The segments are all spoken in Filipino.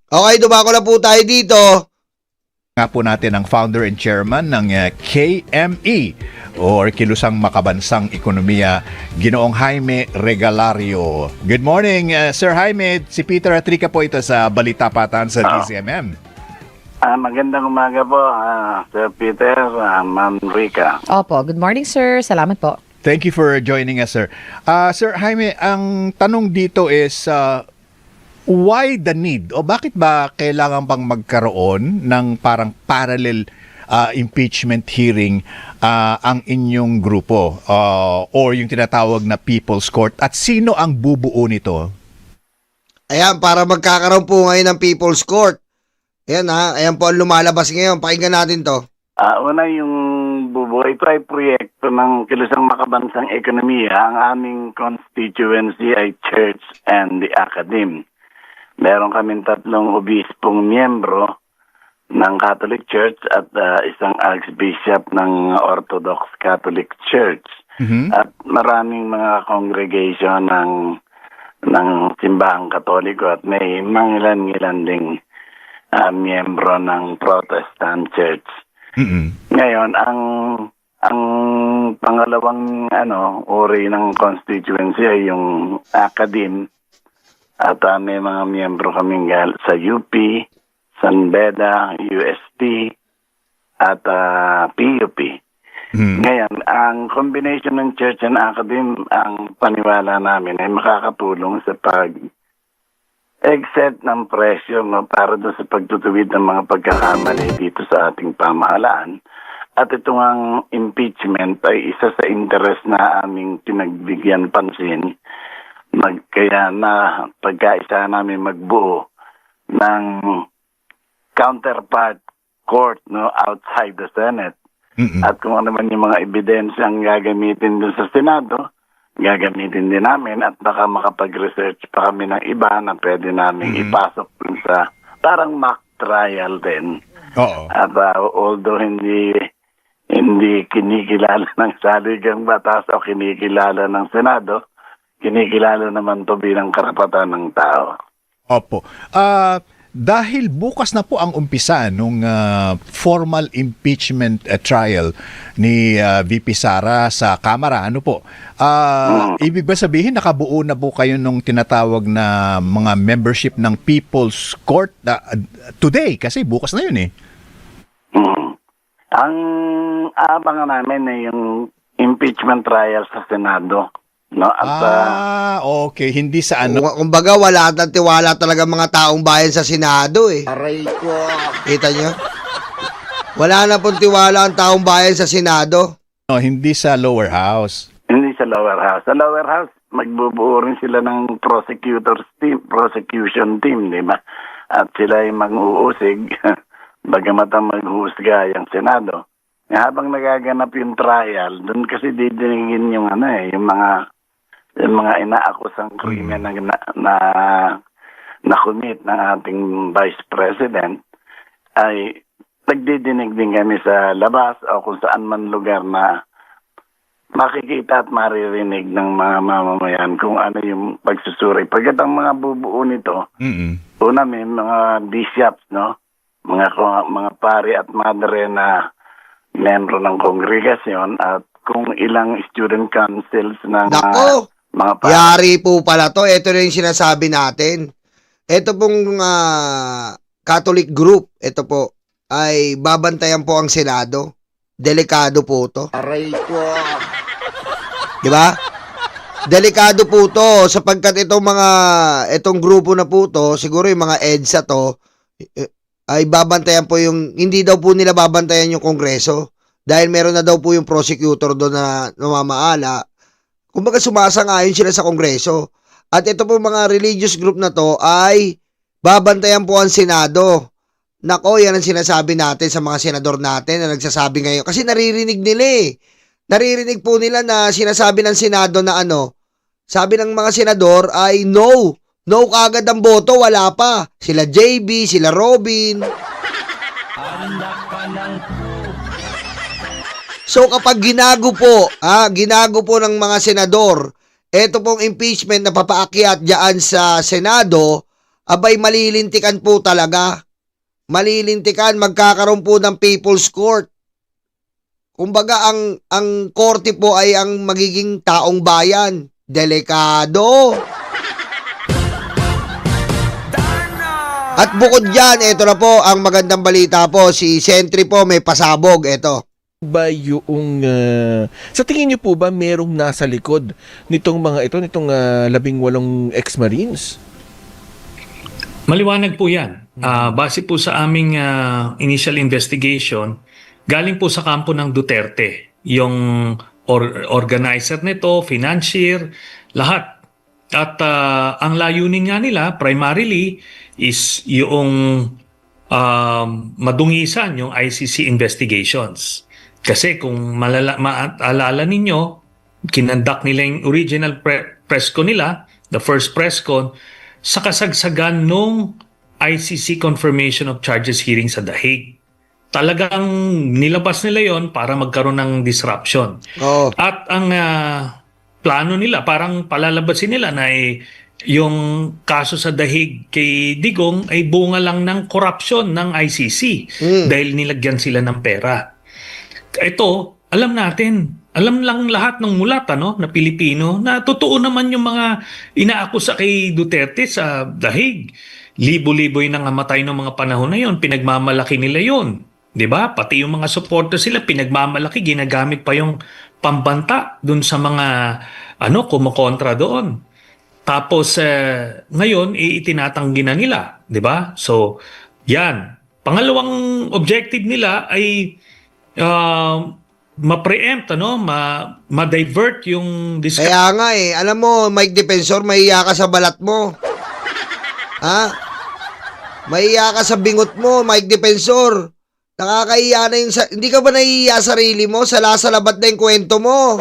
Okay, dumako na po tayo dito. Nga po natin ang founder and chairman ng KME or Kilusang Makabansang Ekonomiya, Ginoong Jaime Regalario. Good morning, Sir Jaime. Si Peter Atrica po ito sa Balita Patan sa DZMM. Magandang umaga po, Sir Peter, Ma'am Rica. Opo, good morning sir. Salamat po. Thank you for joining us, sir. Sir Jaime, ang tanong dito is, why the need? O bakit ba kailangan pang magkaroon ng parang parallel impeachment hearing ang inyong grupo or yung tinatawag na People's Court? At sino ang bubuo nito? Ayan, para magkakaroon po ngayon ng People's Court. Ayan ayan po ang lumalabas ngayon. Pakinggan natin to. Una yung bubuo, ito ay proyekto ng Kilusang Makabansang Ekonomiya. Ang aming constituency ay Church and the Academe. Meron kaming 3 obispong miyembro ng Catholic Church at isang archbishop ng Orthodox Catholic Church. Mhm. At maraming mga congregation ng simbahang Katoliko at may mangilan-ngilan ding miyembro ng Protestant Church. Mhm. Ngayon, ang pangalawang uri ng constituency ay yung Academe. At may mga miyembro kaming sa UP, San Beda, UST, at PUP. Ngayon, ang combination ng Church and Academe, ang paniwala namin ay makakatulong sa pag-exit ng presyo para doon sa pagtutuwid ng mga pagkakamali dito sa ating pamahalaan. At itong ang impeachment ay isa sa interes na aming pinagbigyan pansin. Kaya na pagkaisa namin magbuo ng counterpart court outside the Senate. At kung ano man yung mga ebidensyang gagamitin dun sa Senado, gagamitin din namin at baka makapag-research pa kami ng iba na pwede namin ipasok dun sa parang mock trial din. Oo. At although hindi kinikilala ng saligang batas o kinikilala ng Senado, kinikilala naman to bilang karapatan ng tao. Opo. Dahil bukas na po ang umpisa nung formal impeachment trial ni VP Sara sa Kamara, ano po? Ibig ba sabihin nakabuo na po kayo nung tinatawag na mga membership ng People's Court today? Kasi bukas na yun eh. Ang aabangan namin ay yung impeachment trial sa Senado. At, okay. Hindi sa ano. Kumbaga, wala nang tiwala talaga mga taong bayan sa Senado eh. Aray ko. Kita nyo? Wala na pong tiwala ang taong bayan sa Senado. No, hindi sa lower house. Hindi sa lower house. Sa lower house, magbubuo rin sila ng prosecution team, di ba? At sila ay mag-uusig, bagamat ang mag-uusga yung Senado. Habang nagaganap yung trial, doon kasi didinigin yung yung mga inaakusang krimen na commit ng ating Vice President, ay nagdidinig din kami sa labas o kung saan man lugar na makikita at maririnig ng mga mamamayan kung ano yung pagsusuri. Pagkat ang mga bubuo nito, una may mga bishops, mga pari at madre na membro ng kongregasyon at kung ilang student councils ng Nako! mga pari. Yari po pala to. Ito na yung sinasabi natin. Ito pong Catholic group, ito po, ay babantayan po ang Senado. Delikado po to. Aray ko. Diba? Delikado po to sapagkat itong grupo na po to, siguro yung mga EDSA to, ay babantayan po hindi daw po nila babantayan yung Kongreso dahil meron na daw po yung prosecutor doon na namamaala. Kumbaga sumasang-ayon sila sa Kongreso. At ito po mga religious group na to ay babantayan po ang Senado. Nako, yan ang sinasabi natin sa mga senador natin na nagsasabi ngayon. Kasi naririnig nila eh. Naririnig po nila na sinasabi ng Senado na sabi ng mga senador ay no. No kagad ang boto, wala pa. Sila JB, sila Robin. So kapag ginago po ng mga senador, eto pong impeachment na papaakyat diyan sa Senado, abay malilintikan po talaga. Malilintikan, magkakaroon po ng People's Court. Kumbaga, ang korte po ay ang magiging taong bayan. Delikado. At bukod dyan, ito na po ang magandang balita po. Si Sentry po may pasabog. Ito. Ba yung sa tingin niyo po ba merong nasa likod nitong mga ito, nitong 18 ex-Marines? Maliwanag po yan. Base po sa aming initial investigation, galing po sa kampo ng Duterte. Yung organizer nito, financier, lahat. At ang layunin nga nila, primarily, is yung madungisan yung ICC investigations. Kasi kung maalala ninyo, kinandak nila yung original press con nila, the first press con, sa kasagsagan nung ICC confirmation of charges hearing sa The Hague. Talagang nilabas nila yon para magkaroon ng disruption. Oh. At ang plano nila, parang palalabasin nila na yung kaso sa The Hague kay Digong ay bunga lang ng corruption ng ICC dahil nilagyan sila ng pera. Ito, alam natin, alam lang lahat ng mulat na Pilipino na totoo naman yung mga inaakusa kay Duterte sa The Hague. Libo-libo yung nangamatay ng mga panahon na yon, pinagmamalaki nila yon. 'Di ba? Pati yung mga supporters sila pinagmamalaki, ginagamit pa yung pambanta dun sa mga kumokontra doon. Tapos ngayon itinatanggi na nila, 'di ba? So, 'yan. Pangalawang objective nila ay ma-preempt, ma-divert yung discussion. Kaya nga alam mo, Mike Defensor, mahiya ka sa balat mo. Ha? Mahiya ka sa bingot mo, Mike Defensor. Nakakahiya na yung... Hindi ka ba nahihiya sarili mo? Salabat na yung kwento mo.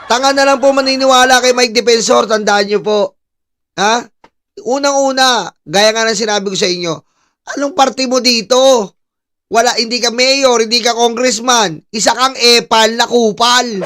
Tanga na lang po maniniwala kay Mike Defensor, tandaan nyo po. Ha? Unang-una, gaya nga ng sinabi ko sa inyo, anong party mo dito? Wala, hindi ka mayor, hindi ka congressman. Isa kang epal na kupal.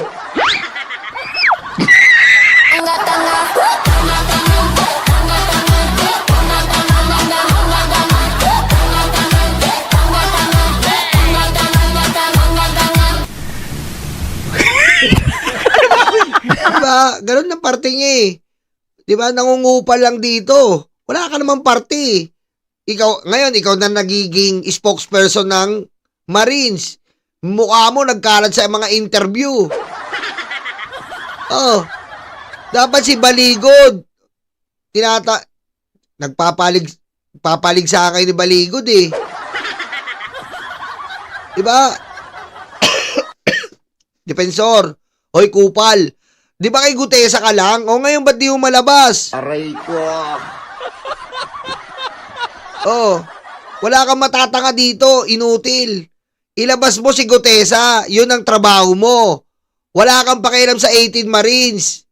Diba? Ganun ng parte niya Diba? Nangungupal lang dito. Wala ka namang party. Ikaw na nagiging spokesperson ng Marines. Mukha mo nagkalat sa mga interview. Oh. Dapat si Baligod. Nagpapalig sa akin ni Baligod Diba? Defensor. Hoy, kupal. Di ba kay Gutesa ka lang? O ngayon ba't di mo malabas? Aray ko. Oh, wala kang matatanga dito, inutil. Ilabas mo si Gutesa, yun ang trabaho mo. Wala kang pakialam sa 18 Marines.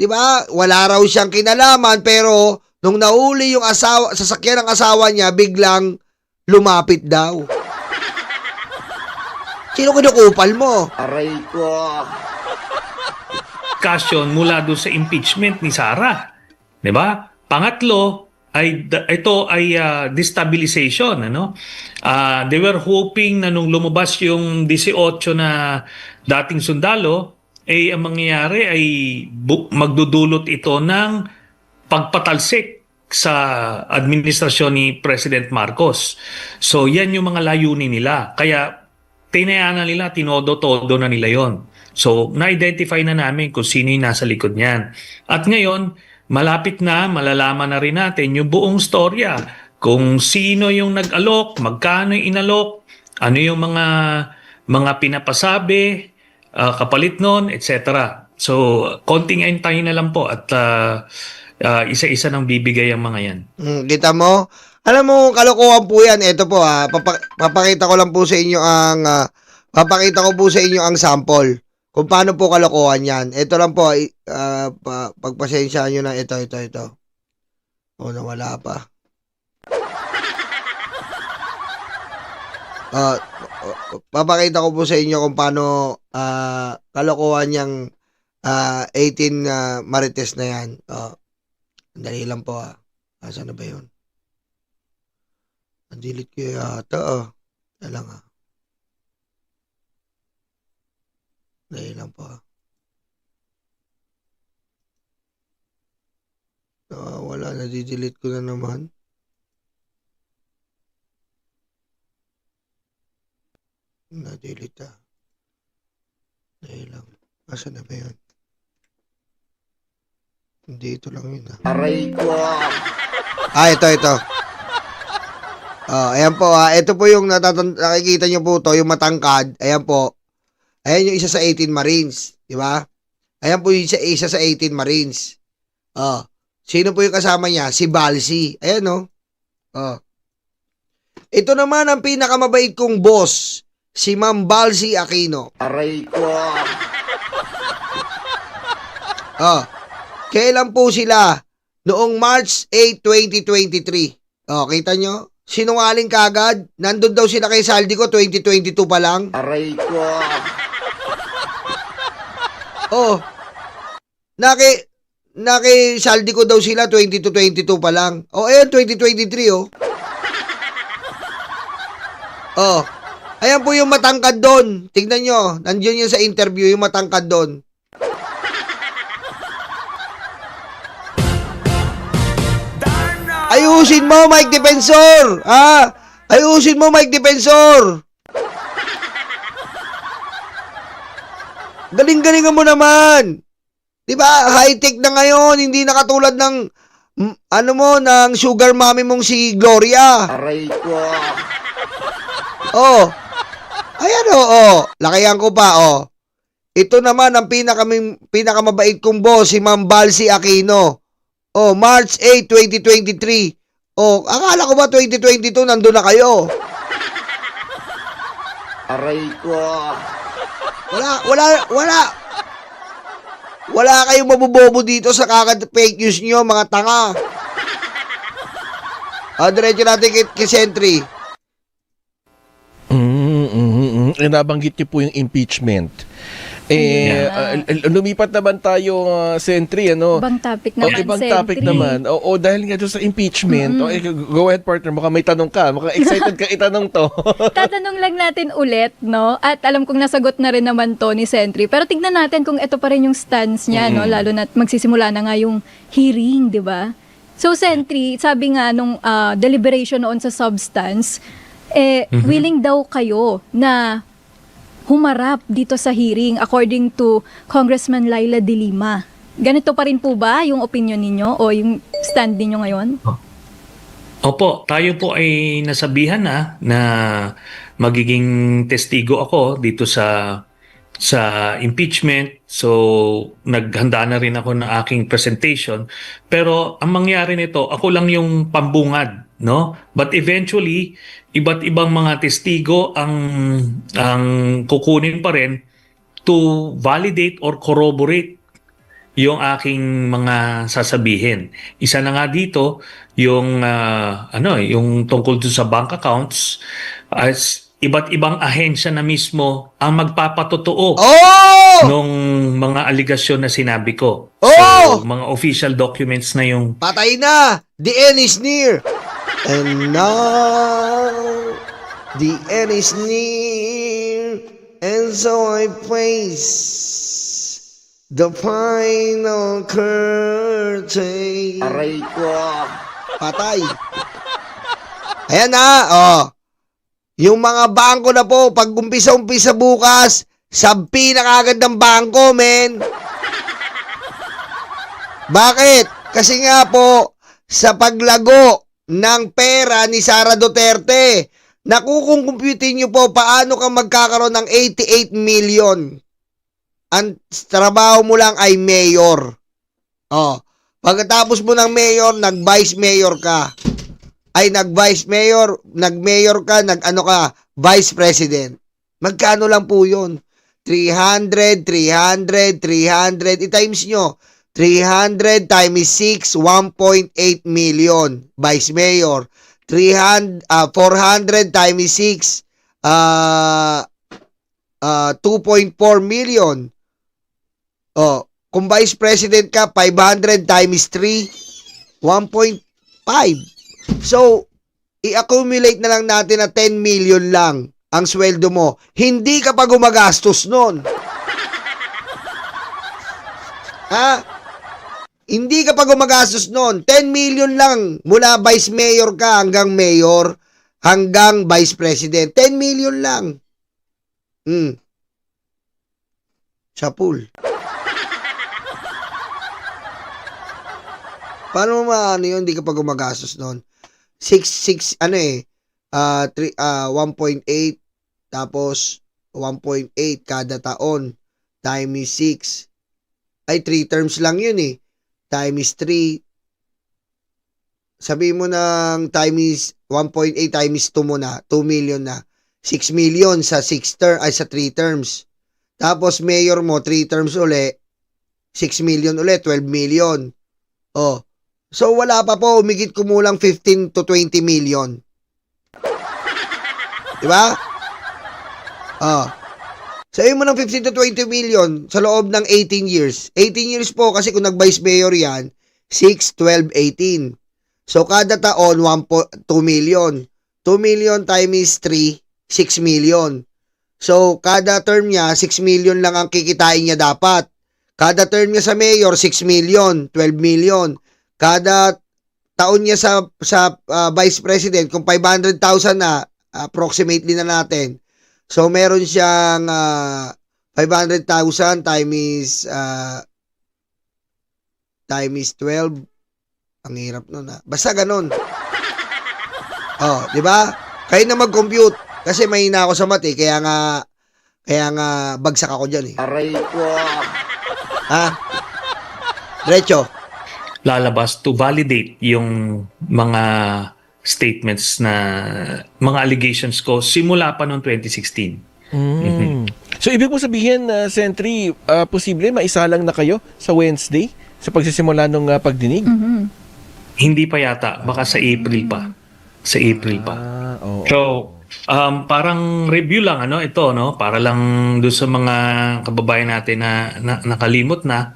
'Di ba? Wala raw siyang kinalaman pero nung nahuli yung sasakyan ng asawa niya, biglang lumapit daw. Sino kinukupal mo? Aray ko. Mula doon sa impeachment ni Sara. 'Di ba? Pangatlo, ito ay destabilization. They were hoping na nung lumabas yung 18 na dating sundalo, ang mangyayari ay magdudulot ito ng pagpatalsik sa administrasyon ni President Marcos. So yan yung mga layunin nila. Kaya tinayanan nila, tinodo-todo na nila yon. So na-identify na namin kung sino yung nasa likod niyan. At ngayon, malapit na, malalaman na rin natin yung buong storya. Kung sino yung nag-alok, magkano yung inalok, ano yung mga pinapasabi, kapalit nun, etc. So, konting antayin na lang po at isa-isa nang bibigay ang mga yan. Kita mo? Alam mo, kalokohan po yan. Ito po papakita ko lang po sa inyo ang sample. Kung paano po kalokohan yan. Ito lang po, pagpasensyahan nyo na ito. O, nawala pa. Papakita ko po sa inyo kung paano kalokohan yung 18 Marites na yan. Dali lang po Asan na ba yun? Delete ko yata Kaya lang Dali lang po Wala, nadidelete ko na naman. Na-delete Dahil lang. Asan na ba yun? Dito lang yun Aray ko! Ito. Ayan po ito po yung nakikita nyo po to, yung matangkad. Ayan po. Ayan yung isa sa 18 Marines. Di ba? Ayan po yung isa sa 18 Marines. Sino po yung kasama niya? Si Balsi. Ayan Ito naman ang pinakamabait kong boss. Si Ma'am Balsi Aquino. Aray ko! Kailan po sila? Noong March 8, 2023. Kita nyo? Sinungaling kagad. Nandun daw sila kay Saldico 2022 pa lang. Aray ko! Saldico daw sila 2022 pa lang. Ayan 2023 Ayan po yung matangkad doon. Tignan nyo. Nandiyon yun sa interview yung matangkad doon. Ayusin mo, Mike Defensor! Ayusin mo, Mike Defensor! Galing-galingan mo naman! Diba, high-tech na ngayon, hindi na katulad ng, ng sugar mommy mong si Gloria. Aray ko! Ayan lakayan ko pa, Ito naman ang pinakamabait kong boss, si Ma'am Balsi Aquino. March 8, 2023. Akala ko ba 2022 nandun na kayo? Aray ko. Wala kayong mabubobo dito sa fake news nyo, mga tanga. Diretso natin kay Sentry. Nabanggit niyo po yung impeachment. Lumipat naman tayo, Sentry, Ibang topic naman, ibang topic naman. Dahil nga doon sa impeachment. Go ahead, partner. Mukhang may tanong ka. Mukhang excited ka itanong to. Tatanong lang natin ulit, no? At alam kong nasagot na rin naman to ni Sentry. Pero tignan natin kung ito pa rin yung stance niya, no? Lalo na magsisimula na nga yung hearing, di ba? So, Sentry, sabi nga nung deliberation noon sa substance, willing daw kayo na humarap dito sa hearing according to Congressman Laila De Lima. Ganito pa rin po ba yung opinion ninyo o yung stand ninyo ngayon? Opo, tayo po ay nasabihan na magiging testigo ako dito sa impeachment. So, naghanda na rin ako ng aking presentation. Pero ang mangyari nito, ako lang yung pambungad, no? But eventually, iba't ibang mga testigo ang kukunin pa rin to validate or corroborate yung aking mga sasabihin. Isa na nga dito yung yung tungkol dun sa bank accounts, as iba't ibang ahensya na mismo ang magpapatotoo nung mga aligasyon na sinabi ko. So, mga official documents na yung patay na! The end is near! And now, the end is near, and so I face the final curtain. Aray ko! Patay! Ayan yung mga bangko na po, pag umpisa-umpisa bukas, sabpi na kagad ng bangko, men. Bakit? Kasi nga po, sa paglago ng pera ni Sara Duterte, nakukungkumputin nyo po paano ka magkakaroon ng 88 million. Ang trabaho mo lang ay mayor. Pagkatapos mo ng mayor, nag-vice mayor ka. Nag-mayor ka, vice president. Magkano lang po yun? 300, i-times nyo. 300 times 6, 1.8 million. Vice mayor. 400 times 6, 2.4 million. Kung vice president ka, 500 times 3, 1.5. So, i-accumulate na lang natin na 10 million lang ang sweldo mo. Hindi ka pa gumagastos nun. Ha? Hindi ka pa gumagastos nun. 10 million lang mula vice mayor ka hanggang mayor, hanggang vice president. 10 million lang. Sa pool. Paano mo maano yun? Hindi ka pa gumagastos nun. 1.8 tapos 1.8 kada taon times 6. Ay, 3 terms lang yun eh. Times 3. Sabihin mo ng times 1.8 times 2 mo na. 2 million na. 6 million sa 3 terms. Tapos mayor mo 3 terms uli. 6 million uli, 12 million. Oh. So wala pa po, umigit kumulang 15 to 20 million. Diba? Oh. Sabihin mo ng 15 to 20 million sa loob ng 18 years. 18 years po kasi kung nag-vice mayor yan, 6, 12, 18. So kada taon, 2 million. 2 million times 3, 6 million. So kada term niya, 6 million lang ang kikitain niya dapat. Kada term niya sa mayor, 6 million, 12 million. Kada taon niya sa vice president, kung 500,000 na, approximately na natin. So, meron siyang 500,000 times 12. Ang hirap nun ha. Basta ganun. Oh, di ba? Kayo na mag-compute. Kasi mahina ako sa math eh. Kaya nga bagsak ako dyan eh. Aray ko. Ha? Diretso. Lalabas to validate yung mga statements na mga allegations ko simula pa noong 2016. So, ibig mo sabihin, Sentry, posible maisalang na kayo sa Wednesday sa pagsisimula ng pagdinig? Hindi pa yata, baka sa April pa. Sa April pa. Oo. So, parang review lang ito, no? Para lang doon sa mga kababayan natin na nakalimot na.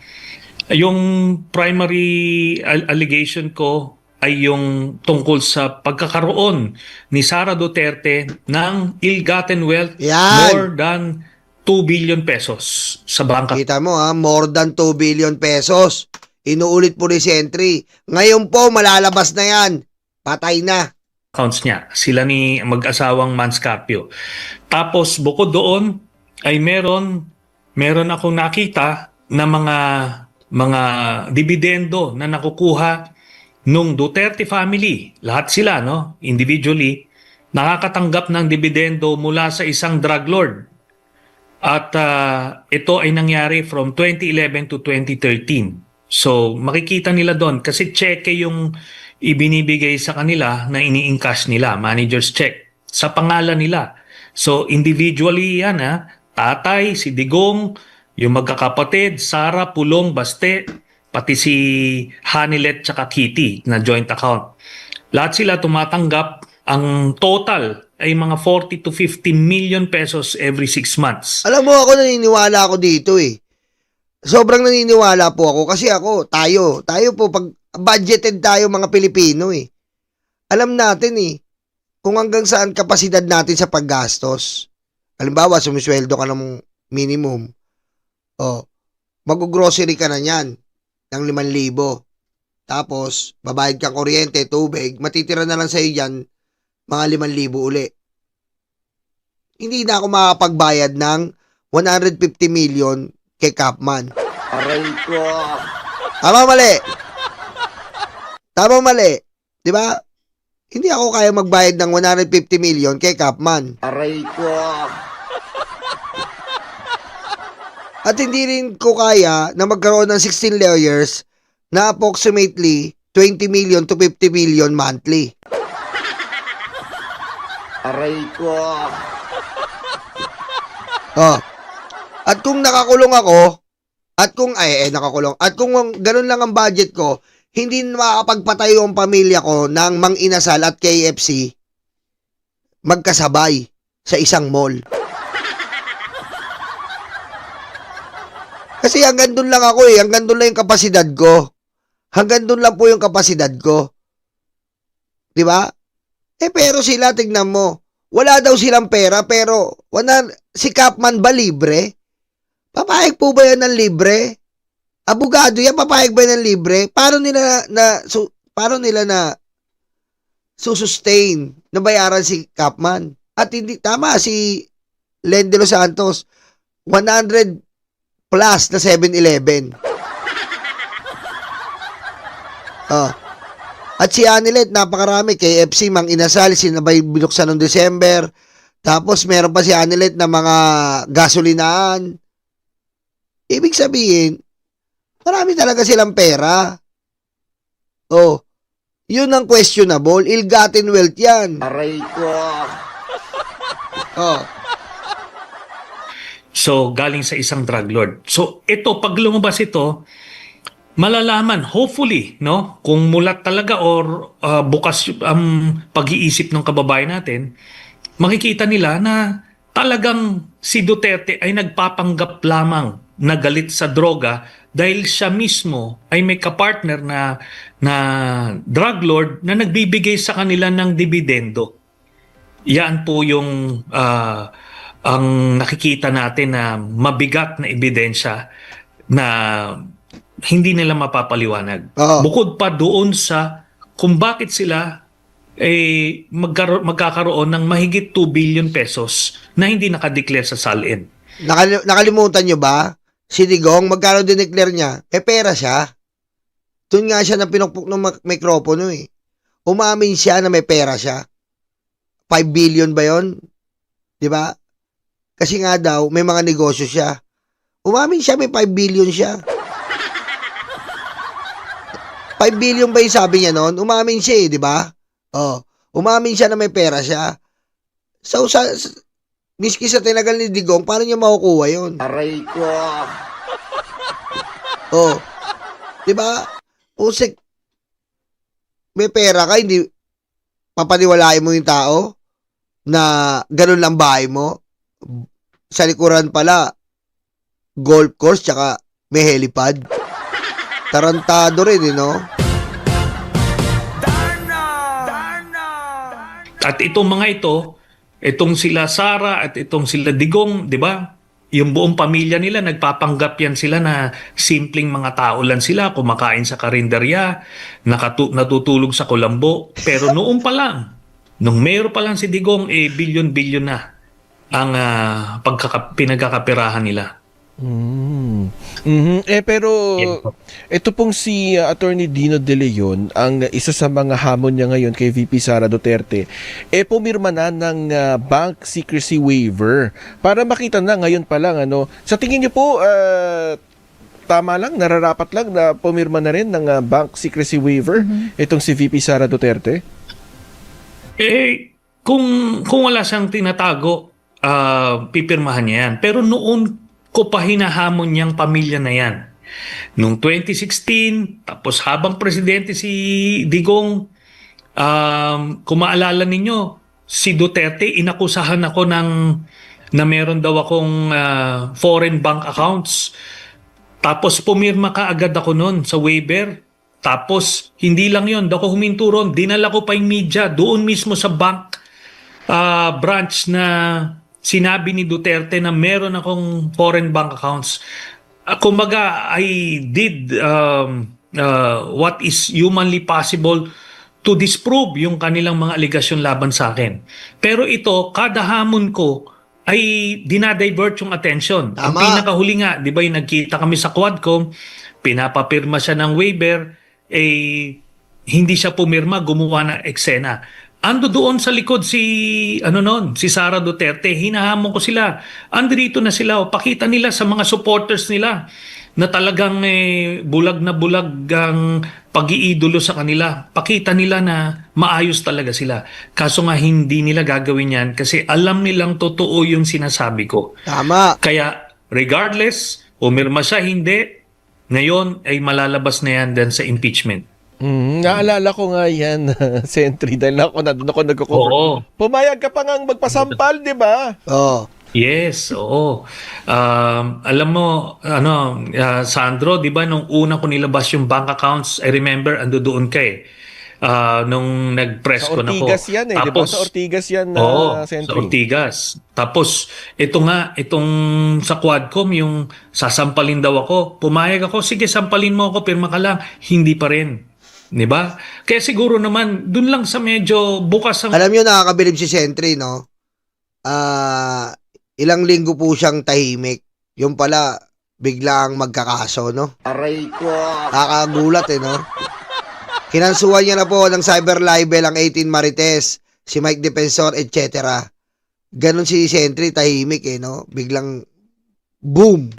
Yung primary allegation ko ay yung tungkol sa pagkakaroon ni Sara Duterte ng ill-gotten wealth Yan. more than 2 billion pesos sa bangka Kita mo ha, more than 2 billion pesos. Inuulit po ni Sentry. Ngayon po, malalabas na yan. Patay na. accounts niya. Sila ni mag-asawang Manscarpio. Tapos bukod doon ay meron akong nakita na mga dividendo na nakukuha nung Duterte family. Lahat sila, no? Individually, nakakatanggap ng dividendo mula sa isang drug lord. At ito ay nangyari from 2011 to 2013. So, makikita nila doon kasi cheque yung ibinibigay sa kanila na ini-encash nila, manager's check, sa pangalan nila. So, individually yan, tatay, si Digong, yung magkakapatid, Sara, Pulong, Baste, pati si Hanilet tsaka Kitty na joint account. Lahat sila tumatanggap, ang total ay mga 40 to 50 million pesos every 6 months. Alam mo, ako naniniwala ako dito eh. Sobrang naniniwala po ako kasi tayo po, pag budgeted tayo mga Pilipino eh. Alam natin eh, kung hanggang saan kapasidad natin sa paggastos. Halimbawa, sumisweldo ka ng minimum. Mag-grocery ka na yan ng 5,000. Tapos, babayad kang kuryente, tubig, matitira na lang sa'yo yan mga 5,000 uli. Hindi na ako makapagbayad ng 150 million kay Capman. Aray ko. Tama mali. Di ba? Hindi ako kaya magbayad ng 150 million kay Capman. Aray ko. At hindi rin ko kaya na magkaroon ng 16 lawyers na approximately 20 million to 50 million monthly. Aray ko. At kung nakakulong ako, at kung ganun lang ang budget ko, hindi makakapagpatayo ang pamilya ko ng Mang Inasal at KFC magkasabay sa isang mall. Kasi hanggang doon lang ako hanggang doon lang yung kapasidad ko. Hanggang doon lang po yung kapasidad ko. Di ba? Pero sila, tignan mo, wala daw silang pera, pero si Kapman ba libre? Papayag po ba yan ng libre? Abogado yan, papayag ba yan ng libre? Paano nila na sustain na bayaran si Kapman? At hindi, tama, si Len de los Santos, 100 plus na 7-Eleven. At si Anilet, napakarami. KFC, Mang Inasal, sinabay binuksan noong December. Tapos meron pa si Anilet na mga gasolinaan. Ibig sabihin, marami talaga silang pera. Yun ang questionable. Ill-gotten wealth yan. Aray ko. So, galing sa isang drug lord. So, ito, pag lumabas ito, malalaman, hopefully, no, kung mulat talaga or bukas ang pag-iisip ng kababayan natin, makikita nila na talagang si Duterte ay nagpapanggap lamang na galit sa droga dahil siya mismo ay may kapartner na drug lord na nagbibigay sa kanila ng dibidendo. Yan po yung ang nakikita natin na mabigat na ebidensya na hindi nila mapapaliwanag. Bukod pa doon sa kung bakit sila magkakaroon ng mahigit 2 billion pesos na hindi nakadeclare sa SALN. Nakalimutan nyo ba? Si Digong, magkano dineclare niya? Pera siya. Doon nga siya na pinukpok ng mikropono eh. Umamin siya na may pera siya. 5 billion ba yon? Di ba? Kasi nga daw, may mga negosyo siya. Umamin siya, may 5 billion siya. 5 billion ba yung sabi niya noon? Umamin siya eh, di ba? Umamin siya na may pera siya. So, miski sa tinagal ni Digong, paano niya makukuha yun? Aray ko. Di ba? Usik, may pera ka, hindi papaniwalain mo yung tao na ganun lang bahay mo. Sa likuran pala, golf course, tsaka may helipad. Tarantado rin, no? At itong mga itong sila Sara at itong sila Digong, di ba? Yung buong pamilya nila, nagpapanggap yan sila na simpleng mga tao lang sila, kumakain sa karinderya, natutulog sa kulambo. Pero noon pa lang, nung mayor pa lang si Digong, bilyon-bilyon na ang pinagkakapirahan nila. Pero ito pong si Attorney Dino De Leon, ang isa sa mga hamon niya ngayon kay VP Sara Duterte, pumirma na ng bank secrecy waiver para makita na ngayon pa lang sa tingin niyo po tama lang, nararapat lang na pumirma na rin ng bank secrecy waiver itong si VP Sara Duterte? Kung wala siyang tinatago, pipirmahan niya yan. Pero noon ko pa hinahamon niyang pamilya na yan. Noong 2016, tapos habang presidente si Digong, kung maalala ninyo, si Duterte, inakusahan ako na meron daw akong foreign bank accounts. Tapos pumirma ka agad ako noon sa waiver. Tapos hindi lang yon, ako huminto ron, dinala ko pa yung media doon mismo sa bank branch na sinabi ni Duterte na meron akong foreign bank accounts. Kumbaga, I did what is humanly possible to disprove yung kanilang mga aligasyon laban sa akin. Pero ito, kada hamon ko ay dinadivert yung attention. Tama. Ang pinakahuli nga, di ba yung nagkita kami sa Quadcom, pinapapirma siya ng waiver, hindi siya pumirma, gumawa ng eksena. Ando doon sa likod si Sara Duterte, hinahamon ko sila. Andito na sila, pakita nila sa mga supporters nila na talagang bulag na bulag ang pag-iidolo sa kanila. Pakita nila na maayos talaga sila. Kaso nga hindi nila gagawin yan kasi alam nilang totoo yung sinasabi ko. Tama. Kaya regardless, umirma siya, hindi, ngayon ay malalabas na yan din sa impeachment. Naalala ko nga yan, Sentry, dahil ako nagko-cover. Oo. Pumayag ka pa ngang magpasampal, di ba? Oo. Yes, oo. Alam mo, Sandro, di ba nung una ko nilabas yung bank accounts, I remember, ando doon ka eh. Nung nag-press Sa ko na ko. Ortigas yan eh, di ba? Sa Ortigas yan na Oo, sa Sentry. Ortigas. Tapos, itong sa Quadcom, yung sasampalin daw ako. Pumayag ako, sige, sampalin mo ako, pirma ka lang. Hindi pa rin. Di ba? Kaya siguro naman, dun lang sa medyo bukas ang Alam nyo, nakakabilib si Sentry, no? Ilang linggo po siyang tahimik. Yung pala, biglang magkakaso, no? Aray ko! Nakakagulat, no? Kinansuhan niya na po ng cyber libel ang 18 Marites, si Mike Defensor, etc. Ganon si Sentry, tahimik, no? Biglang, boom!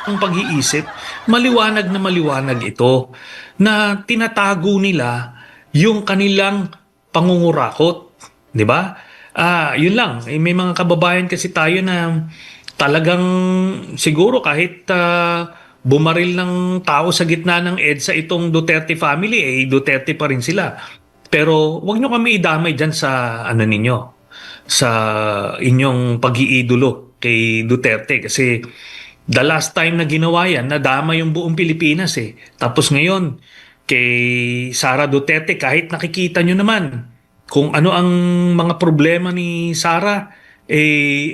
pag-iisip, maliwanag na maliwanag ito na tinatago nila yung kanilang pangungurakot. Di ba? Yun lang. May mga kababayan kasi tayo na talagang siguro kahit bumaril ng tao sa gitna ng EDSA itong Duterte family, Duterte pa rin sila. Pero wag nyo kami idamay dyan sa ninyo, sa inyong pag-iidolo kay Duterte. Kasi the last time na ginawa yan, nadama yung buong Pilipinas eh. Tapos ngayon, kay Sara Duterte, kahit nakikita nyo naman kung ano ang mga problema ni Sara,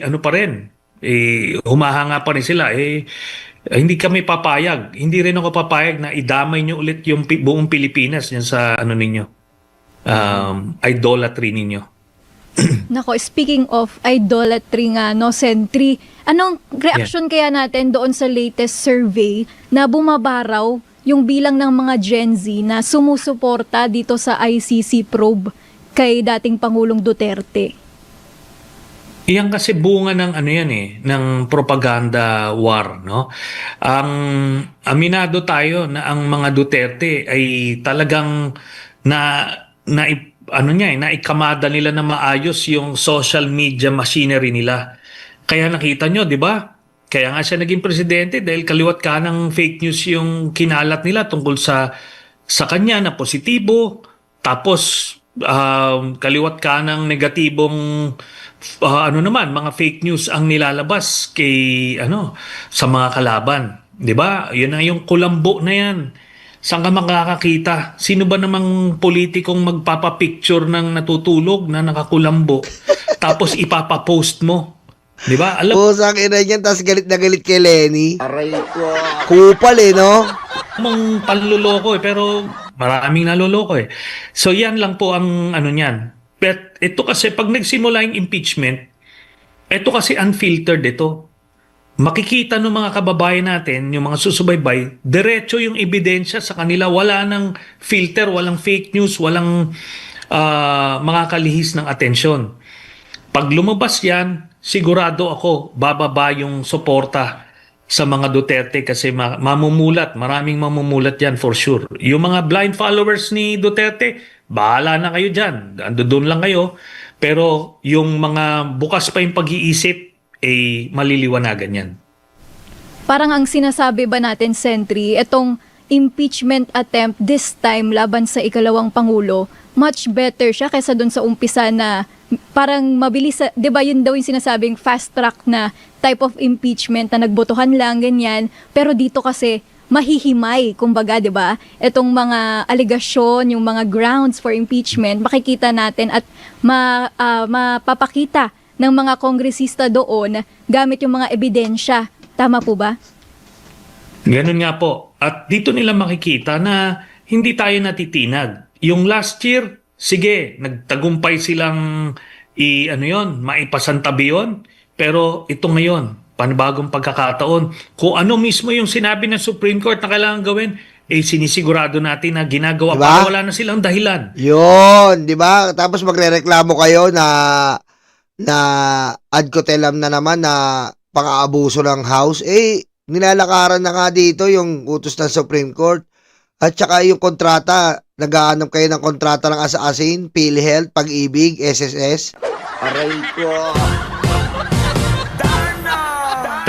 ano pa rin, humahanga pa rin sila. Hindi kami papayag. Hindi rin ako papayag na idamay nyo ulit yung buong Pilipinas yan sa ninyo. Idolatry ninyo. Nako, speaking of idolatry nga, no, Sentry, anong reaction kaya natin doon sa latest survey na bumabaraw yung bilang ng mga Gen Z na sumusuporta dito sa ICC probe kay dating Pangulong Duterte? Iyan kasi bunga ng ng propaganda war, no? Ang aminado tayo na ang mga Duterte ay talagang naikamada nila na maayos yung social media machinery nila. Kaya nakita nyo, di ba? Kaya nga siya naging presidente dahil kaliwat kanang fake news yung kinalat nila tungkol sa kanya na positibo. Tapos kaliwat kanang negatibong mga fake news ang nilalabas kay sa mga kalaban. 'Di ba? 'Yun na yung kulambo na 'yan. Saan ka makakakita? Sino ba namang politikong magpapapicture ng natutulog na nakakulambo tapos ipapapost mo? 'Di ba? Alam Pusang ina niyan, tas galit na galit kay Lenny. Aray ko! Kupal no? mong panluloko pero maraming naloloko eh. So yan lang po ang niyan. But ito kasi pag nagsimula yung impeachment, ito kasi unfiltered ito. Makikita ng mga kababayan natin, yung mga susubaybay, diretso yung ebidensya sa kanila. Wala nang filter, walang fake news, walang mga kalihis ng atensyon. Pag lumabas yan, sigurado ako, bababa yung suporta sa mga Duterte kasi mamumulat, maraming mamumulat yan for sure. Yung mga blind followers ni Duterte, bahala na kayo dyan. Doon lang kayo. Pero yung mga bukas pa yung pag-iisip, maliliwanagan yan. Parang ang sinasabi ba natin, Sentry, itong impeachment attempt this time laban sa ikalawang Pangulo, much better siya kaysa dun sa umpisa na parang mabilis, di ba yun daw yung sinasabing fast track na type of impeachment na nagbotohan lang, ganyan. Pero dito kasi mahihimay, kumbaga, di ba? Itong mga aligasyon, yung mga grounds for impeachment, makikita natin at mapapakita ng mga kongresista doon gamit yung mga ebidensya. Tama po ba? Ganun nga po. At dito nila makikita na hindi tayo natitinag. Yung last year, sige, nagtagumpay silang maipasantabi yun. Pero ito ngayon, panibagong pagkakataon. Kung ano mismo yung sinabi ng Supreme Court na kailangan gawin, sinisigurado natin na ginagawa Diba? para wala na silang dahilan. Yun, di ba? Tapos magrereklamo kayo na ad cotelem na naman na pang-aabuso ng House. Nilalakaran na nga dito yung utos ng Supreme Court. At saka yung kontrata, nag-aanap kayo ng kontrata ng Asin, PhilHealth, Pag-ibig, SSS. Aray ko!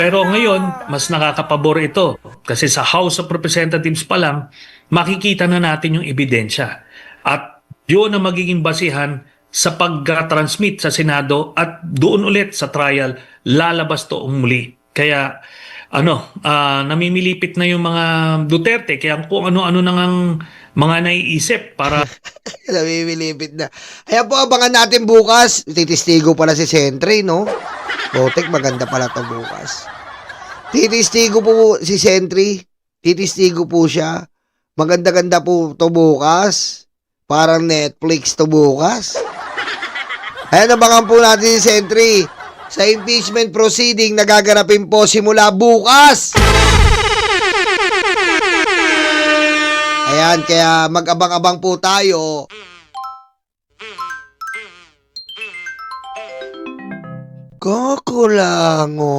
Pero ngayon, mas nakakapabor ito. Kasi sa House of Representatives pa lang, makikita na natin yung ebidensya. At yun ang magiging basihan sa pag-transmit sa Senado at doon ulit sa trial lalabas to muli. Kaya namimilipit na yung mga Duterte kaya kung ano-ano nang ang mga naiisip para Namimilipit na. Kaya po, abangan natin bukas. Titistigo pala si Sentry, no? Botek, maganda pala to bukas. Titistigo po si Sentry. Titistigo po siya. Maganda-ganda po to bukas. Parang Netflix to bukas. Ayan, abangan po natin si Sentry sa impeachment proceeding na gaganapin po simula bukas. Ayan, kaya mag-abang-abang po tayo. Kukulango.